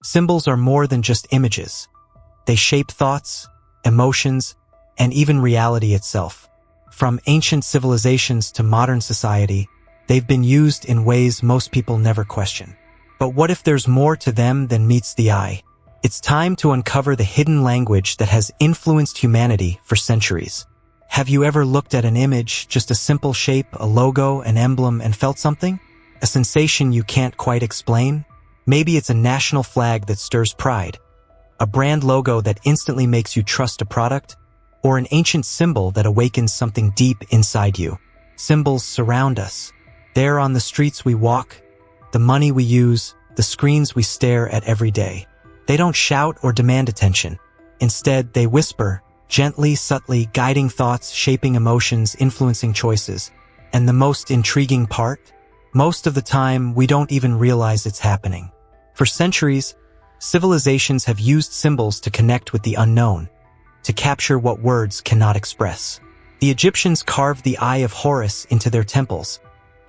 Symbols are more than just images. They shape thoughts, emotions, and even reality itself. From ancient civilizations to modern society, they've been used in ways most people never question. But what if there's more to them than meets the eye? It's time to uncover the hidden language that has influenced humanity for centuries. Have you ever looked at an image, just a simple shape, a logo, an emblem, and felt something? A sensation you can't quite explain? Maybe it's a national flag that stirs pride, a brand logo that instantly makes you trust a product, or an ancient symbol that awakens something deep inside you. Symbols surround us. They're on the streets we walk, the money we use, the screens we stare at every day. They don't shout or demand attention. Instead, they whisper, gently, subtly, guiding thoughts, shaping emotions, influencing choices. And the most intriguing part? Most of the time, we don't even realize it's happening. For centuries, civilizations have used symbols to connect with the unknown, to capture what words cannot express. The Egyptians carved the Eye of Horus into their temples,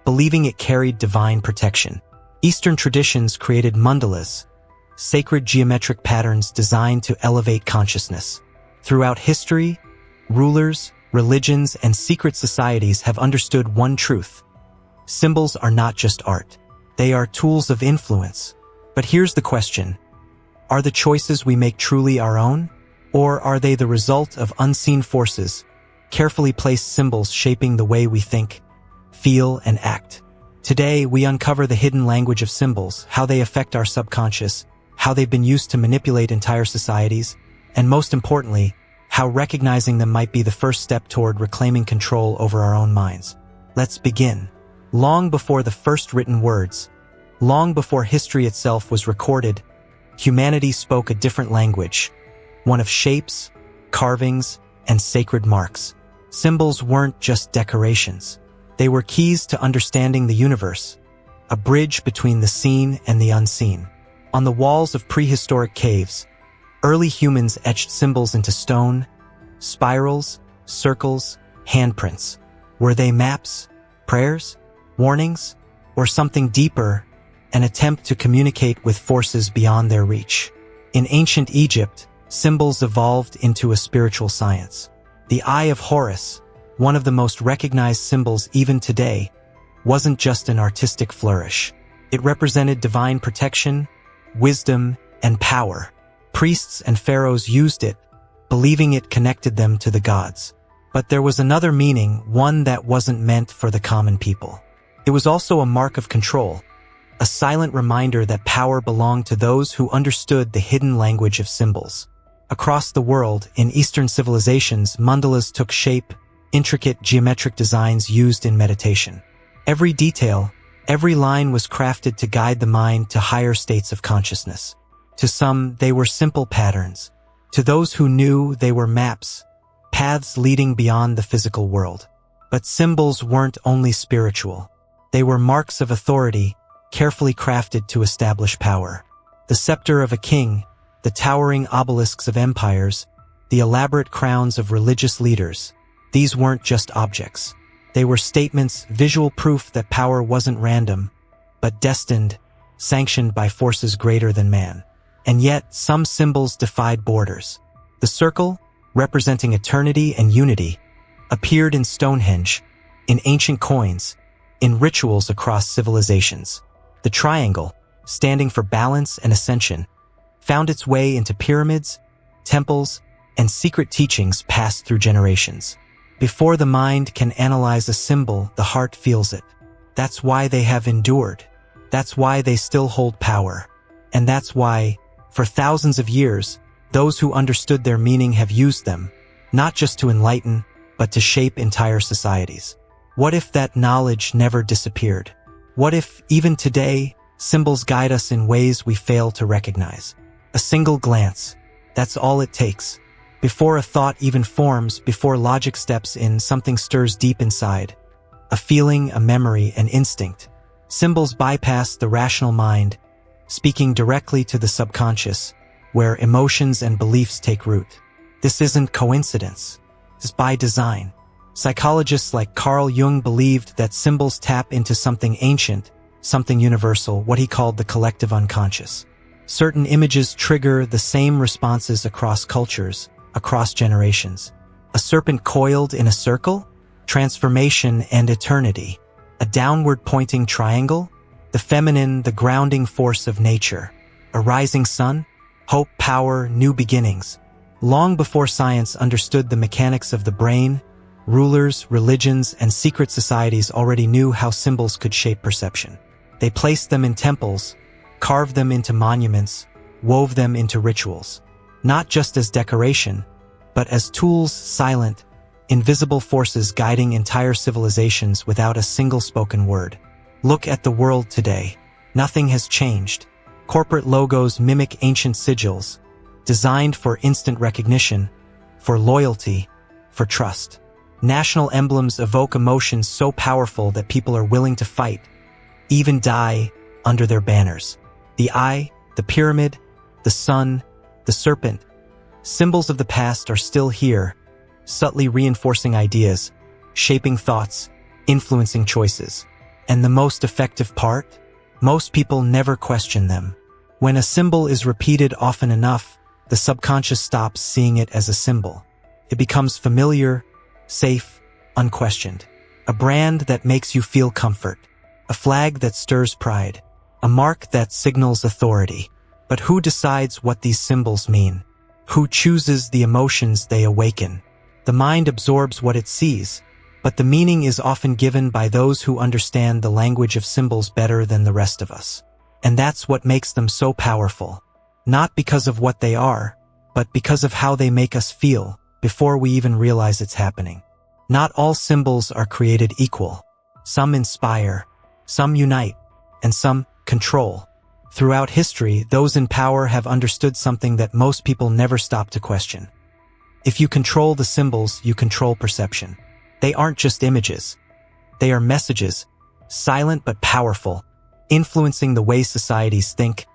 believing it carried divine protection. Eastern traditions created mandalas, sacred geometric patterns designed to elevate consciousness. Throughout history, rulers, religions, and secret societies have understood one truth. Symbols are not just art. They are tools of influence. But here's the question. Are the choices we make truly our own? Or are they the result of unseen forces, carefully placed symbols shaping the way we think, feel, and act? Today, we uncover the hidden language of symbols, how they affect our subconscious, how they've been used to manipulate entire societies, and most importantly, how recognizing them might be the first step toward reclaiming control over our own minds. Let's begin. Long before the first written words, long before history itself was recorded, humanity spoke a different language, one of shapes, carvings, and sacred marks. Symbols weren't just decorations. They were keys to understanding the universe, a bridge between the seen and the unseen. On the walls of prehistoric caves, early humans etched symbols into stone, spirals, circles, handprints. Were they maps, prayers, warnings, or something deeper, an attempt to communicate with forces beyond their reach? In ancient Egypt, symbols evolved into a spiritual science. The Eye of Horus, one of the most recognized symbols even today, wasn't just an artistic flourish. It represented divine protection, wisdom, and power. Priests and pharaohs used it, believing it connected them to the gods. But there was another meaning, one that wasn't meant for the common people. It was also a mark of control, a silent reminder that power belonged to those who understood the hidden language of symbols. Across the world, in Eastern civilizations, mandalas took shape, intricate geometric designs used in meditation. Every detail, every line was crafted to guide the mind to higher states of consciousness. To some, they were simple patterns. To those who knew, they were maps, paths leading beyond the physical world. But symbols weren't only spiritual. They were marks of authority, carefully crafted to establish power. The scepter of a king, the towering obelisks of empires, the elaborate crowns of religious leaders. These weren't just objects. They were statements, visual proof that power wasn't random, but destined, sanctioned by forces greater than man. And yet, some symbols defied borders. The circle, representing eternity and unity, appeared in Stonehenge, in ancient coins, in rituals across civilizations. The triangle, standing for balance and ascension, found its way into pyramids, temples, and secret teachings passed through generations. Before the mind can analyze a symbol, the heart feels it. That's why they have endured. That's why they still hold power. And that's why, for thousands of years, those who understood their meaning have used them, not just to enlighten, but to shape entire societies. What if that knowledge never disappeared? What if, even today, symbols guide us in ways we fail to recognize? A single glance, that's all it takes. Before a thought even forms, before logic steps in, something stirs deep inside. A feeling, a memory, an instinct. Symbols bypass the rational mind, speaking directly to the subconscious, where emotions and beliefs take root. This isn't coincidence. It's by design. Psychologists like Carl Jung believed that symbols tap into something ancient, something universal, what he called the collective unconscious. Certain images trigger the same responses across cultures, across generations. A serpent coiled in a circle? Transformation and eternity. A downward-pointing triangle? The feminine, the grounding force of nature. A rising sun? Hope, power, new beginnings. Long before science understood the mechanics of the brain, rulers, religions, and secret societies already knew how symbols could shape perception. They placed them in temples, carved them into monuments, wove them into rituals. Not just as decoration, but as tools, silent, invisible forces guiding entire civilizations without a single spoken word. Look at the world today. Nothing has changed. Corporate logos mimic ancient sigils, designed for instant recognition, for loyalty, for trust. National emblems evoke emotions so powerful that people are willing to fight, even die, under their banners. The eye, the pyramid, the sun, the serpent. Symbols of the past are still here, subtly reinforcing ideas, shaping thoughts, influencing choices. And the most effective part? Most people never question them. When a symbol is repeated often enough, the subconscious stops seeing it as a symbol. It becomes familiar, safe, unquestioned. A brand that makes you feel comfort. A flag that stirs pride. A mark that signals authority. But who decides what these symbols mean? Who chooses the emotions they awaken? The mind absorbs what it sees, but the meaning is often given by those who understand the language of symbols better than the rest of us. And that's what makes them so powerful. Not because of what they are, but because of how they make us feel before we even realize it's happening. Not all symbols are created equal. Some inspire, some unite, and some control. Throughout history, those in power have understood something that most people never stop to question. If you control the symbols, you control perception. They aren't just images. They are messages, silent but powerful, influencing the way societies think,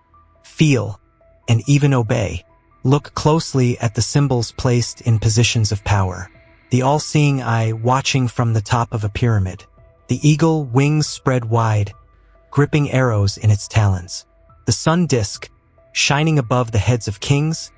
feel, and even obey. Look closely at the symbols placed in positions of power. The all-seeing eye watching from the top of a pyramid. The eagle, wings spread wide, gripping arrows in its talons. The sun disk, shining above the heads of kings,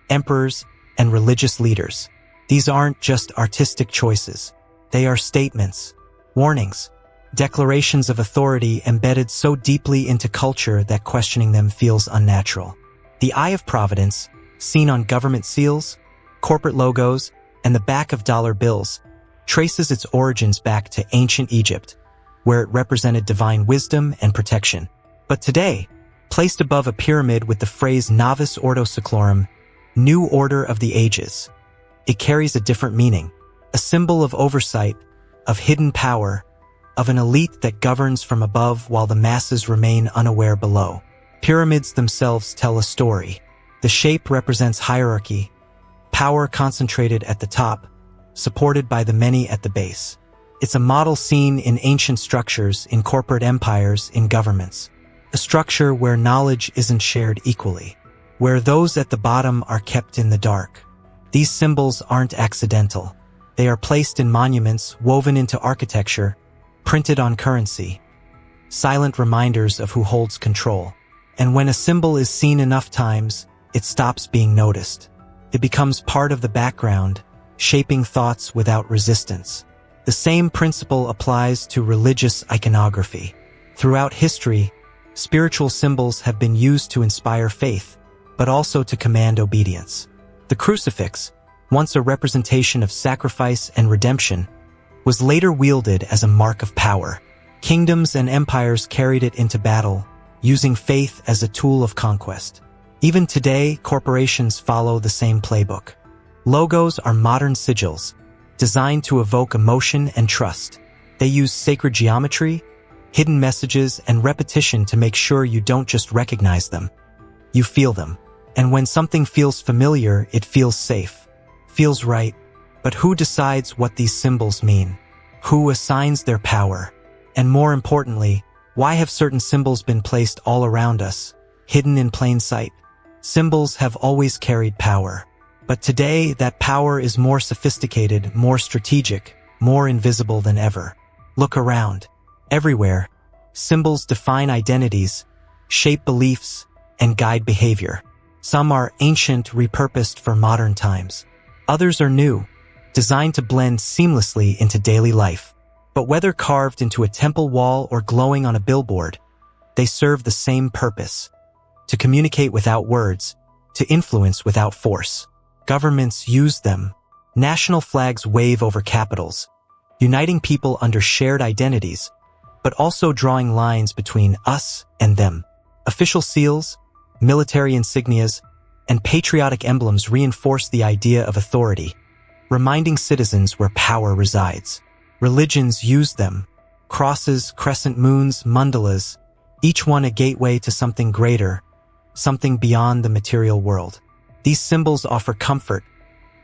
emperors, and religious leaders. These aren't just artistic choices. They are statements, warnings, declarations of authority embedded so deeply into culture that questioning them feels unnatural. The Eye of Providence, seen on government seals, corporate logos, and the back of dollar bills, traces its origins back to ancient Egypt, where it represented divine wisdom and protection. But today, placed above a pyramid with the phrase Novus Ordo Seclorum, New Order of the Ages, it carries a different meaning, a symbol of oversight, of hidden power, of an elite that governs from above while the masses remain unaware below. Pyramids themselves tell a story. The shape represents hierarchy, power concentrated at the top, supported by the many at the base. It's a model seen in ancient structures, in corporate empires, in governments. A structure where knowledge isn't shared equally, where those at the bottom are kept in the dark. These symbols aren't accidental. They are placed in monuments, woven into architecture, printed on currency. Silent reminders of who holds control. And when a symbol is seen enough times, it stops being noticed. It becomes part of the background, shaping thoughts without resistance. The same principle applies to religious iconography. Throughout history, spiritual symbols have been used to inspire faith, but also to command obedience. The crucifix, once a representation of sacrifice and redemption, was later wielded as a mark of power. Kingdoms and empires carried it into battle, using faith as a tool of conquest. Even today, corporations follow the same playbook. Logos are modern sigils, designed to evoke emotion and trust. They use sacred geometry, hidden messages, and repetition to make sure you don't just recognize them. You feel them. And when something feels familiar, it feels safe, feels right. But who decides what these symbols mean? Who assigns their power? And more importantly, why have certain symbols been placed all around us, hidden in plain sight? Symbols have always carried power. But today, that power is more sophisticated, more strategic, more invisible than ever. Look around. Everywhere, symbols define identities, shape beliefs, and guide behavior. Some are ancient, repurposed for modern times. Others are new, designed to blend seamlessly into daily life. But whether carved into a temple wall or glowing on a billboard, they serve the same purpose: to communicate without words, to influence without force. Governments use them. National flags wave over capitals, uniting people under shared identities, but also drawing lines between us and them. Official seals, military insignias, and patriotic emblems reinforce the idea of authority, reminding citizens where power resides. Religions use them. Crosses, crescent moons, mandalas, each one a gateway to something greater, something beyond the material world. These symbols offer comfort,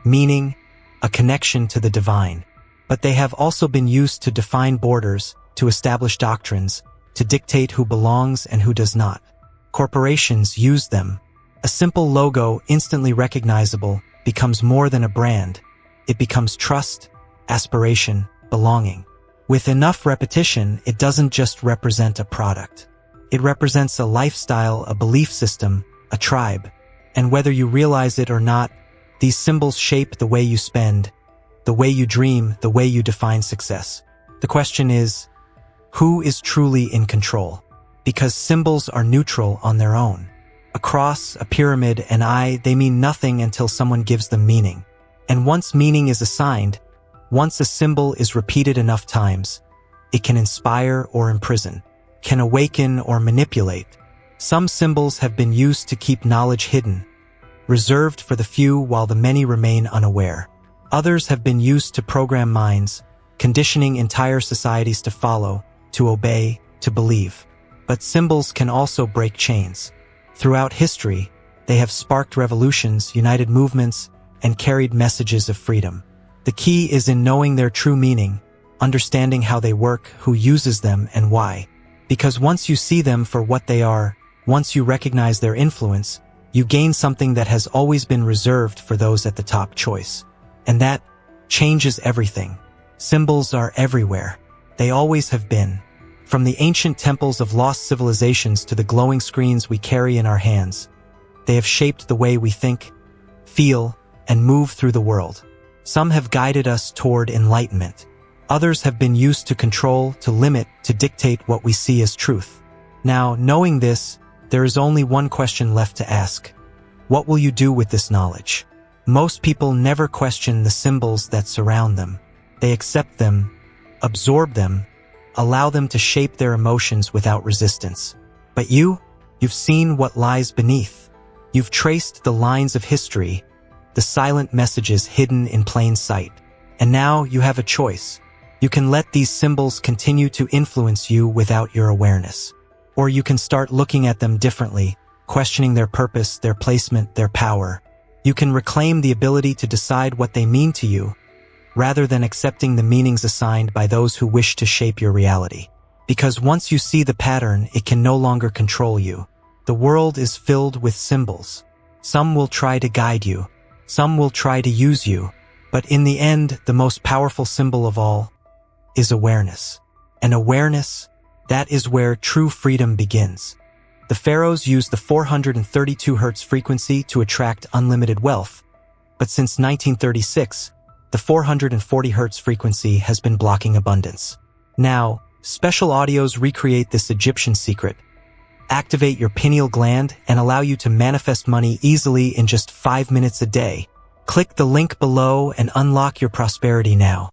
meaning, a connection to the divine. But they have also been used to define borders, to establish doctrines, to dictate who belongs and who does not. Corporations use them. A simple logo, instantly recognizable, becomes more than a brand. It becomes trust, aspiration, belonging. With enough repetition, it doesn't just represent a product. It represents a lifestyle, a belief system, a tribe. And whether you realize it or not, these symbols shape the way you spend, the way you dream, the way you define success. The question is, who is truly in control? Because symbols are neutral on their own. A cross, a pyramid, an eye, they mean nothing until someone gives them meaning. And once meaning is assigned, once a symbol is repeated enough times, it can inspire or imprison, can awaken or manipulate. Some symbols have been used to keep knowledge hidden, reserved for the few while the many remain unaware. Others have been used to program minds, conditioning entire societies to follow, to obey, to believe. But symbols can also break chains. Throughout history, they have sparked revolutions, united movements, and carried messages of freedom. The key is in knowing their true meaning, understanding how they work, who uses them, and why. Because once you see them for what they are, once you recognize their influence, you gain something that has always been reserved for those at the top choice. And that changes everything. Symbols are everywhere. They always have been. From the ancient temples of lost civilizations to the glowing screens we carry in our hands, they have shaped the way we think, feel, and move through the world. Some have guided us toward enlightenment. Others have been used to control, to limit, to dictate what we see as truth. Now, knowing this, there is only one question left to ask. What will you do with this knowledge? Most people never question the symbols that surround them. They accept them, absorb them, allow them to shape their emotions without resistance. But you've seen what lies beneath. You've traced the lines of history, the silent messages hidden in plain sight. And now you have a choice. You can let these symbols continue to influence you without your awareness. Or you can start looking at them differently, questioning their purpose, their placement, their power. You can reclaim the ability to decide what they mean to you, rather than accepting the meanings assigned by those who wish to shape your reality. Because once you see the pattern, it can no longer control you. The world is filled with symbols. Some will try to guide you. Some will try to use you. But in the end, the most powerful symbol of all is awareness. And awareness, that is where true freedom begins. The pharaohs used the 432 Hz frequency to attract unlimited wealth. But since 1936, the 440 Hz frequency has been blocking abundance. Now, special audios recreate this Egyptian secret, activate your pineal gland, and allow you to manifest money easily in just 5 minutes a day. Click the link below and unlock your prosperity now.